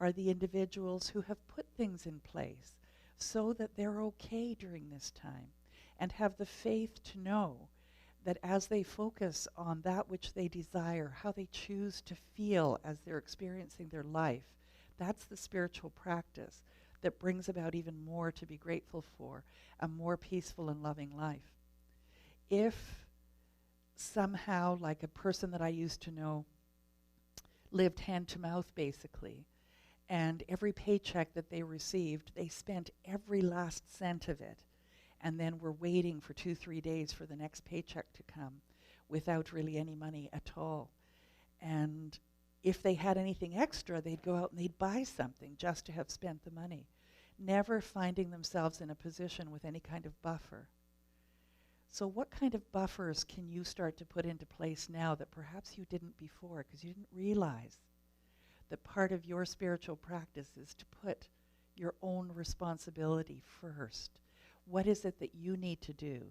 are the individuals who have put things in place so that they're okay during this time and have the faith to know that as they focus on that which they desire, how they choose to feel as they're experiencing their life, that's the spiritual practice that brings about even more to be grateful for, a more peaceful and loving life. If somehow, like a person that I used to know, lived hand to mouth basically, and every paycheck that they received, they spent every last cent of it, and then were waiting for 2-3 days for the next paycheck to come without really any money at all. And if they had anything extra, they'd go out and they'd buy something just to have spent the money, never finding themselves in a position with any kind of buffer. So what kind of buffers can you start to put into place now that perhaps you didn't before because you didn't realize that part of your spiritual practice is to put your own responsibility first? What is it that you need to do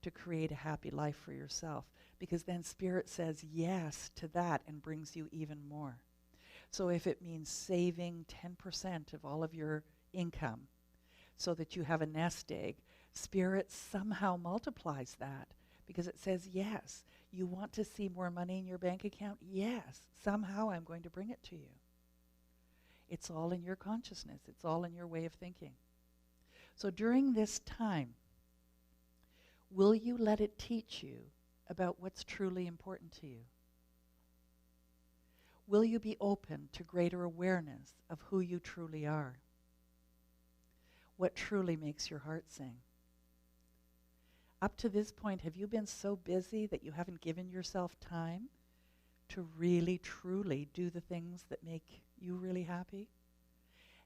to create a happy life for yourself? Because then Spirit says yes to that and brings you even more. So if it means saving 10% of all of your income so that you have a nest egg, Spirit somehow multiplies that because it says, yes, you want to see more money in your bank account? Yes, somehow I'm going to bring it to you. It's all in your consciousness. It's all in your way of thinking. So during this time, will you let it teach you about what's truly important to you? Will you be open to greater awareness of who you truly are? What truly makes your heart sing? Up to this point, have you been so busy that you haven't given yourself time to really, truly do the things that make you really happy?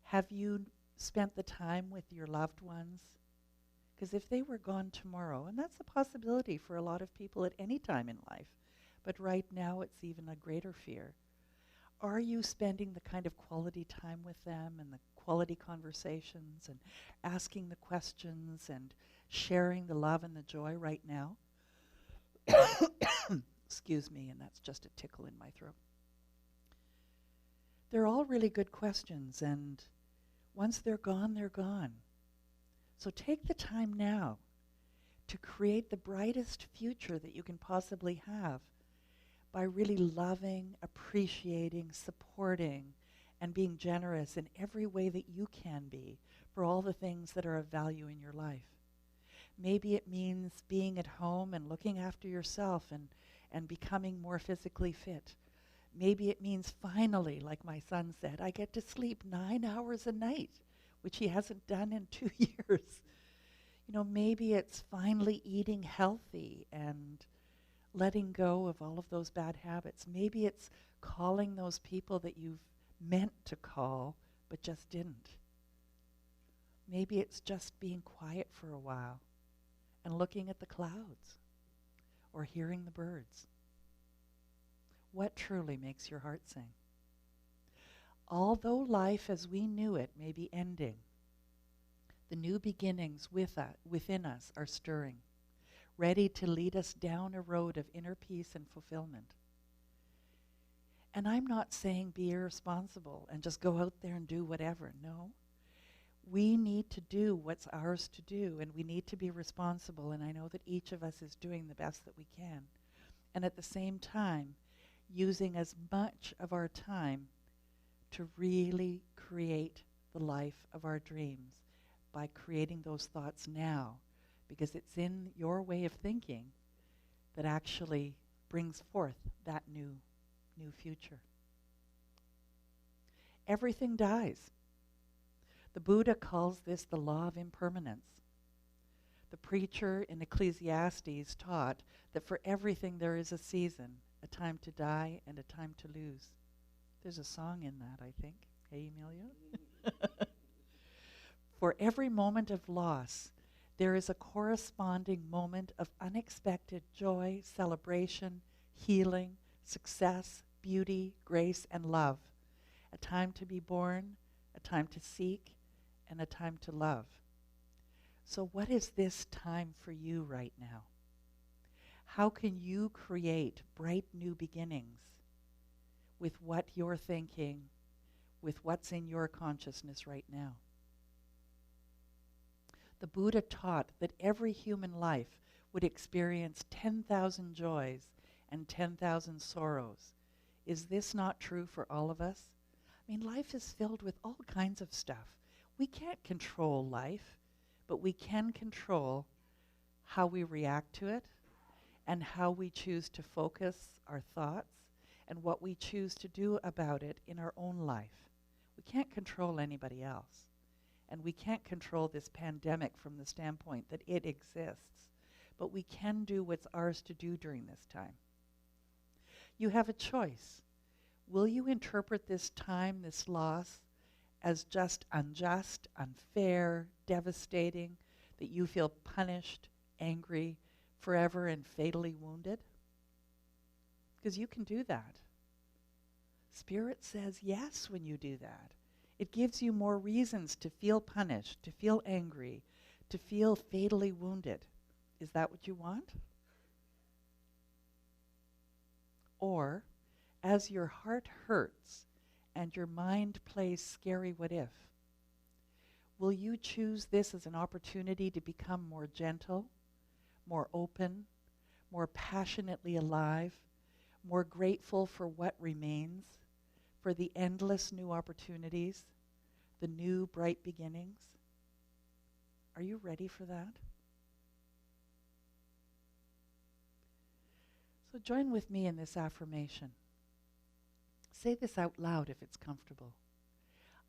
Have you spent the time with your loved ones? Because if they were gone tomorrow, and that's a possibility for a lot of people at any time in life, but right now it's even a greater fear. Are you spending the kind of quality time with them and the quality conversations and asking the questions and sharing the love and the joy right now? Excuse me, and that's just a tickle in my throat. They're all really good questions, and Once they're gone, they're gone. So take the time now to create the brightest future that you can possibly have by really loving, appreciating, supporting, and being generous in every way that you can be for all the things that are of value in your life. Maybe it means being at home and looking after yourself and becoming more physically fit. Maybe it means finally, like my son said, I get to sleep 9 hours a night, which he hasn't done in 2 years. You know, maybe it's finally eating healthy and letting go of all of those bad habits. Maybe it's calling those people that you've meant to call but just didn't. Maybe it's just being quiet for a while and looking at the clouds or hearing the birds. What truly makes your heart sing? Although life as we knew it may be ending, the new beginnings within us are stirring, ready to lead us down a road of inner peace and fulfillment. And I'm not saying be irresponsible and just go out there and do whatever. No. We need to do what's ours to do, and we need to be responsible, and I know that each of us is doing the best that we can. And at the same time, using as much of our time to really create the life of our dreams by creating those thoughts now, because it's in your way of thinking that actually brings forth that new future. Everything dies. The Buddha calls this the law of impermanence. The preacher in Ecclesiastes taught that for everything there is a season, a time to die and a time to lose. There's a song in that, I think. Hey, Emilio? For every moment of loss, there is a corresponding moment of unexpected joy, celebration, healing, success, beauty, grace, and love. A time to be born, a time to seek, and a time to love. So what is this time for you right now? How can you create bright new beginnings with what you're thinking, with what's in your consciousness right now? The Buddha taught that every human life would experience 10,000 joys and 10,000 sorrows. Is this not true for all of us? I mean, life is filled with all kinds of stuff. We can't control life, but we can control how we react to it and how we choose to focus our thoughts and what we choose to do about it in our own life. We can't control anybody else. And we can't control this pandemic from the standpoint that it exists. But we can do what's ours to do during this time. You have a choice. Will you interpret this time, this loss, as just unjust, unfair, devastating, that you feel punished, angry, forever, and fatally wounded? Because you can do that. Spirit says yes when you do that. It gives you more reasons to feel punished, to feel angry, to feel fatally wounded. Is that what you want? Or, as your heart hurts and your mind plays scary what if, will you choose this as an opportunity to become more gentle, more open, more passionately alive, more grateful for what remains, for the endless new opportunities, the new bright beginnings? Are you ready for that? So join with me in this affirmation. Say this out loud if it's comfortable.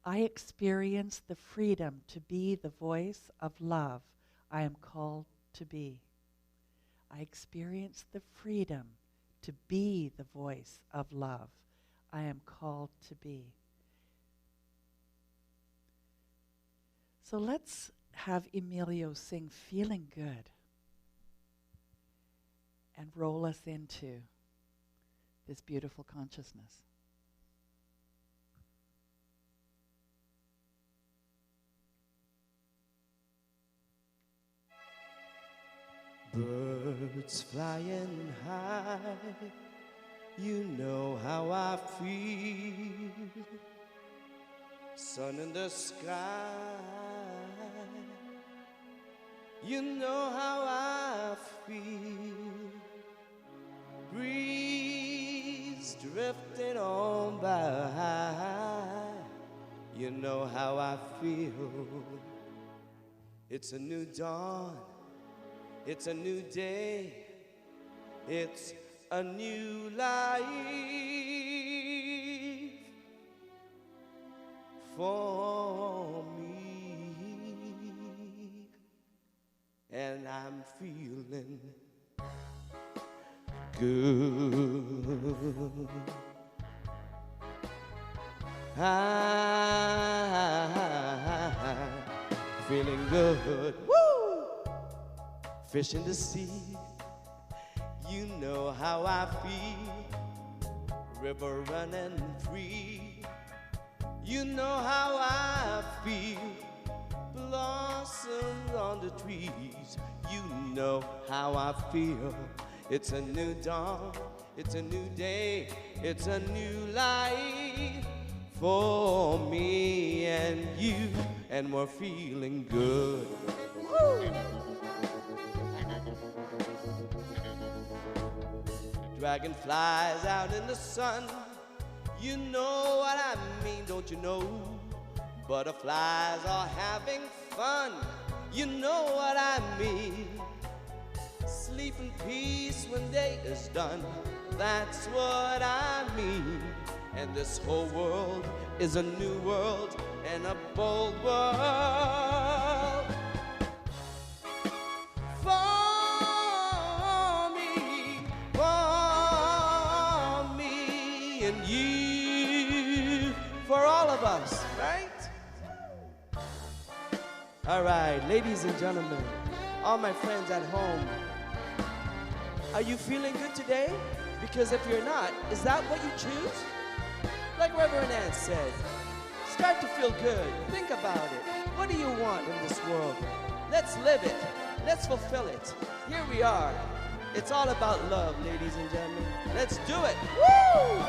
I experience the freedom to be the voice of love I am called to be. I experience the freedom to be the voice of love I am called to be. So let's have Emilio sing Feeling Good and roll us into this beautiful consciousness. Birds flying high, you know how I feel. sun in the sky. You know how I feel. Breeze drifting on by. You know how I feel. It's a new dawn. It's a new day. It's a new life for me, and I'm feeling good. I'm feeling good. Woo! Fish in the sea, you know how I feel. River running free, you know how I feel. Blossoms on the trees, you know how I feel. It's a new dawn, it's a new day, it's a new life for me and you, and we're feeling good. Woo! Dragonflies out in the sun, you know what I mean, don't you know? Butterflies are having fun, you know what I mean. Sleep in peace when day is done, that's what I mean. And this whole world is a new world and a bold world for me and you, for all of us, right? All right, ladies and gentlemen, all my friends at home, are you feeling good today? Because if you're not, is that what you choose? Like Reverend Ann said, start to feel good. Think about it. What do you want in this world? Let's live it. Let's fulfill it. Here we are. It's all about love, ladies and gentlemen. Let's do it. Woo!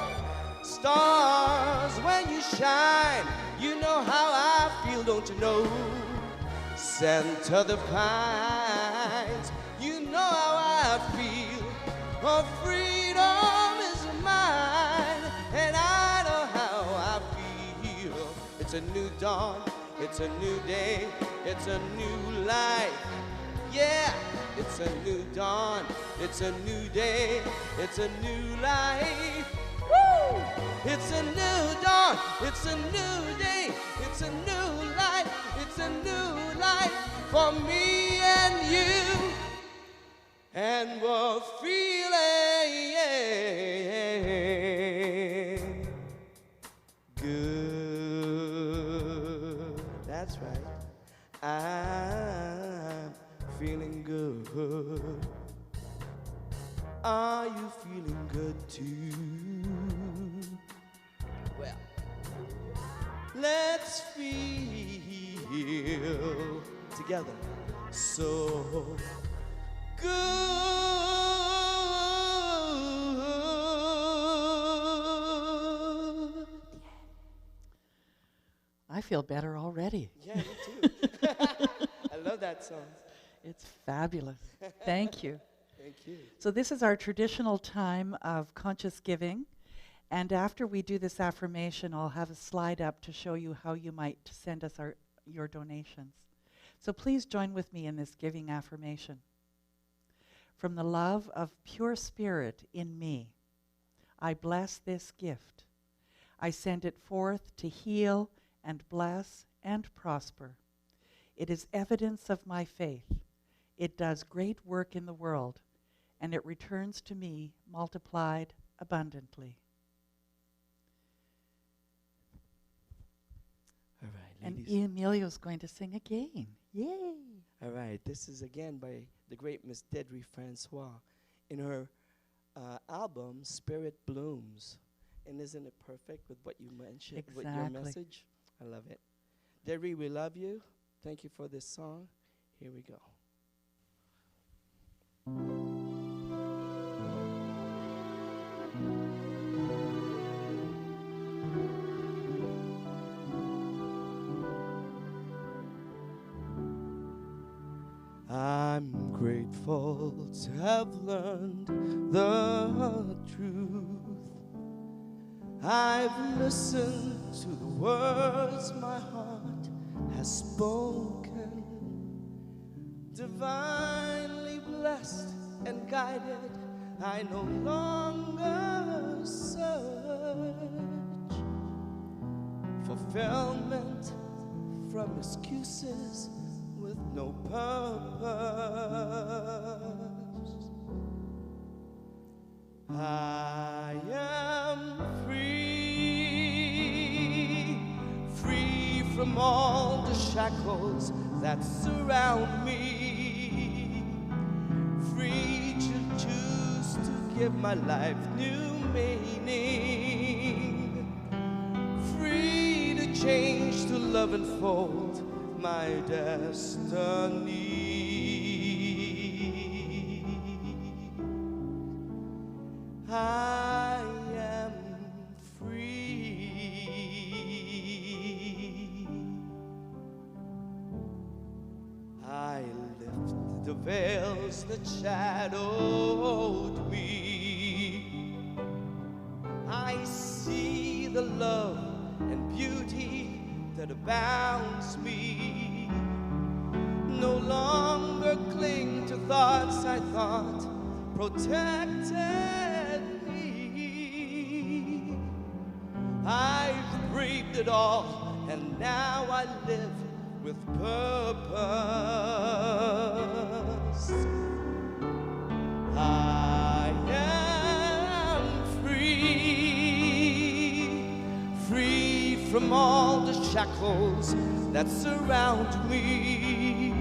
Stars, when you shine, you know how I feel, don't you know? Scent of the pines, you know how I feel. Oh, freedom is mine, and I know how I feel. It's a new dawn, it's a new day, it's a new life. Yeah, it's a new dawn, it's a new day, it's a new life. Woo! It's a new dawn, it's a new day, it's a new life, it's a new life for me and you. And we're feeling good. That's right. I'm feeling good. Are you feeling good too? Well, let's feel together so good. I feel better already. Yeah, me too. I love that song. It's fabulous. Thank you. Thank you. So this is our traditional time of conscious giving. And after we do this affirmation, I'll have a slide up to show you how you might send us your donations. So please join with me in this giving affirmation. From the love of pure spirit in me, I bless this gift. I send it forth to heal and bless and prosper. It is evidence of my faith. It does great work in the world, and it returns to me multiplied abundantly. All right, And ladies. Emilio's going to sing again. Yay! All right, this is again by the great Miss Dedry Francois in her album Spirit Blooms. And isn't it perfect with what you mentioned, with your Exactly. message? I love it. Dedry, we love you. Thank you for this song. Here we go. I'm grateful to have learned the truth. I've listened to the words my heart has spoken. Divinely blessed and guided, I no longer search fulfillment from excuses with no purpose. I am free, free from all the shackles that surround me, free to choose to give my life new meaning, free to change to love and fold my destiny. I am free. I lift the veils that shadowed me. I see the love and beauty that abounds me. No longer cling to thoughts I thought protected me. I've braved it all, and now I live with purpose. I am free, free from all the shackles that surround me,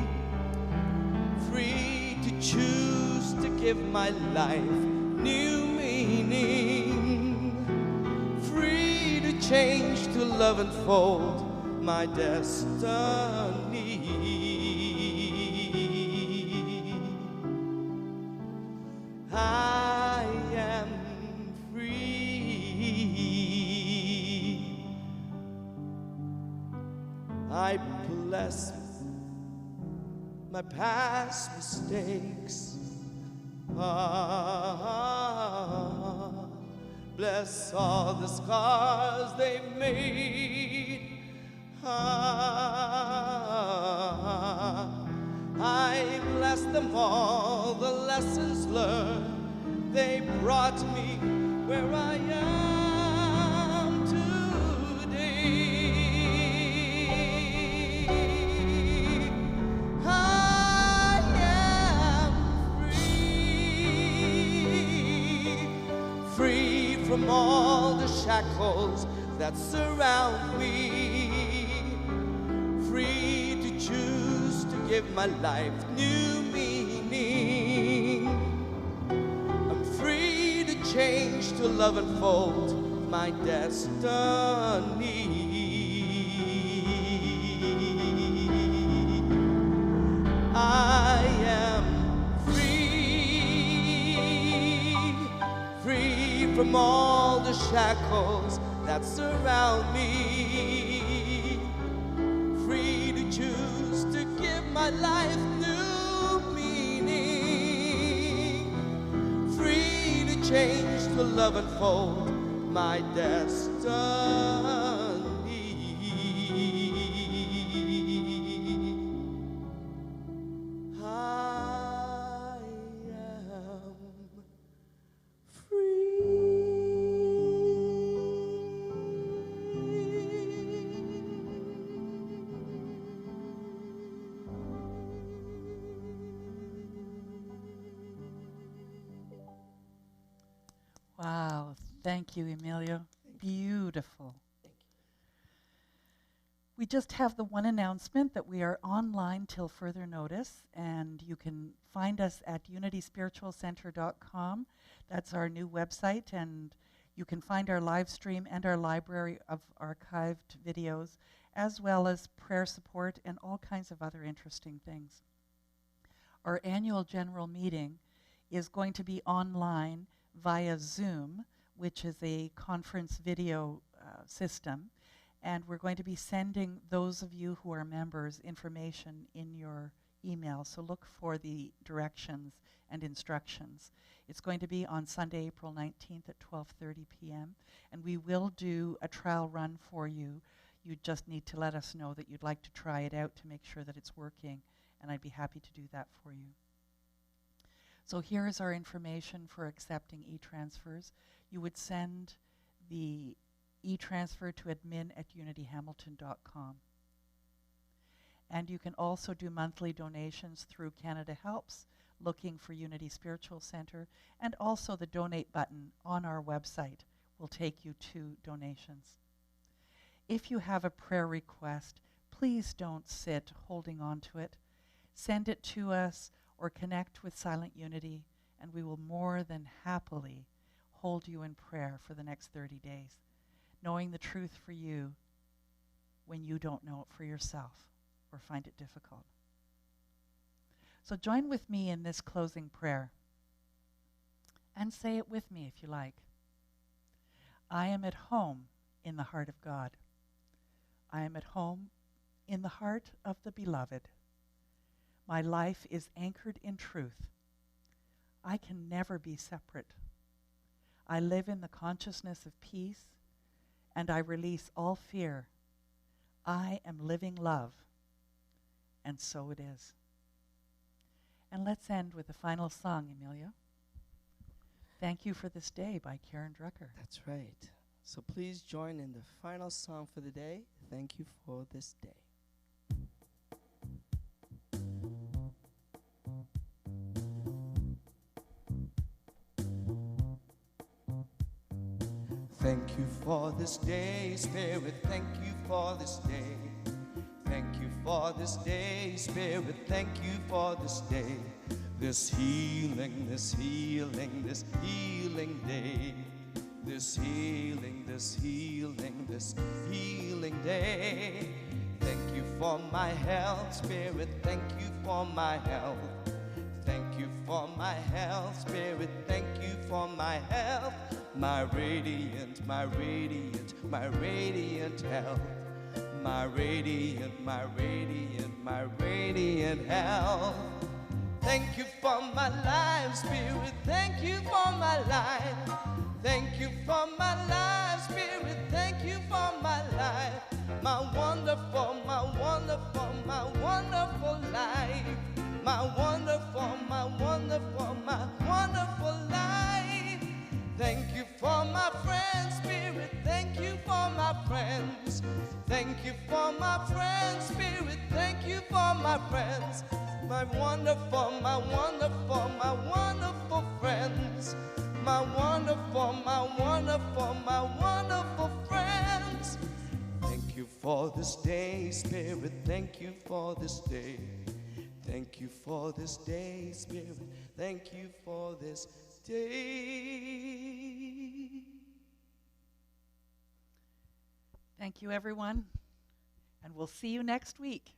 free to choose to give my life new meaning, free to change to love and fold my destiny. I am free. I bless my past mistakes. Bless all the scars they've made. I bless them all, the lessons learned. They brought me where I am today. I am free, free from all the shackles that surround me, free to choose to give my life new meaning. I'm free to change to love and fold my destiny. I am free, free from all the shackles that surround me, free to choose to give my life new meaning, free to change to love and fold my destiny. I am Wow, thank you, Emilio. Beautiful. We just have the one announcement that we are online till further notice, and you can find us at unityspiritualcenter.com. That's our new website, and you can find our live stream and our library of archived videos, as well as prayer support and all kinds of other interesting things. Our annual general meeting is going to be online via Zoom, which is a conference video system. And we're going to be sending those of you who are members information in your email, so look for the directions and instructions. It's going to be on Sunday, April 19th at 12:30 p.m., and we will do a trial run for you. You just need to let us know that you'd like to try it out to make sure that it's working, and I'd be happy to do that for you. So here is our information for accepting e-transfers. You would send the e-transfer to admin@unityhamilton.com. And you can also do monthly donations through Canada Helps, looking for Unity Spiritual Center, and also the donate button on our website will take you to donations. If you have a prayer request, please don't sit holding on to it. Send it to us or connect with Silent Unity, and we will more than happily hold you in prayer for the next 30 days, knowing the truth for you when you don't know it for yourself or find it difficult. So join with me in this closing prayer, and say it with me if you like. I am at home in the heart of God. I am at home in the heart of the Beloved. My life is anchored in truth. I can never be separate. I live in the consciousness of peace, and I release all fear. I am living love, and so it is. And let's end with the final song, Emilio. Thank You for This Day by Karen Drucker. That's right. So please join in the final song for the day. Thank you for this day. Thank you for this day, Spirit. Thank you for this day. Thank you for this day, Spirit. Thank you for this day. This healing, this healing, this healing day. This healing, this healing, this healing day. Thank you for my health, Spirit. Thank you for my health. Thank you for my health, Spirit. Thank you for my health. My radiant, my radiant, my radiant health. My radiant, my radiant, my radiant health. Thank you for my life, Spirit. Thank you for my life. Thank you for my life, Spirit. Thank you for my life. My wonderful, my wonderful, my wonderful life. My wonderful, my wonderful, my wonderful life. Thank you for my friends, Spirit. Thank you for my friends. Thank you for my friends, Spirit. Thank you for my friends. My wonderful, my wonderful, my wonderful friends. My wonderful, my wonderful, my wonderful friends. Thank you for this day, Spirit. Thank you for this day. Thank you for this day, Spirit. Thank you for this day. Thank you, everyone, and we'll see you next week.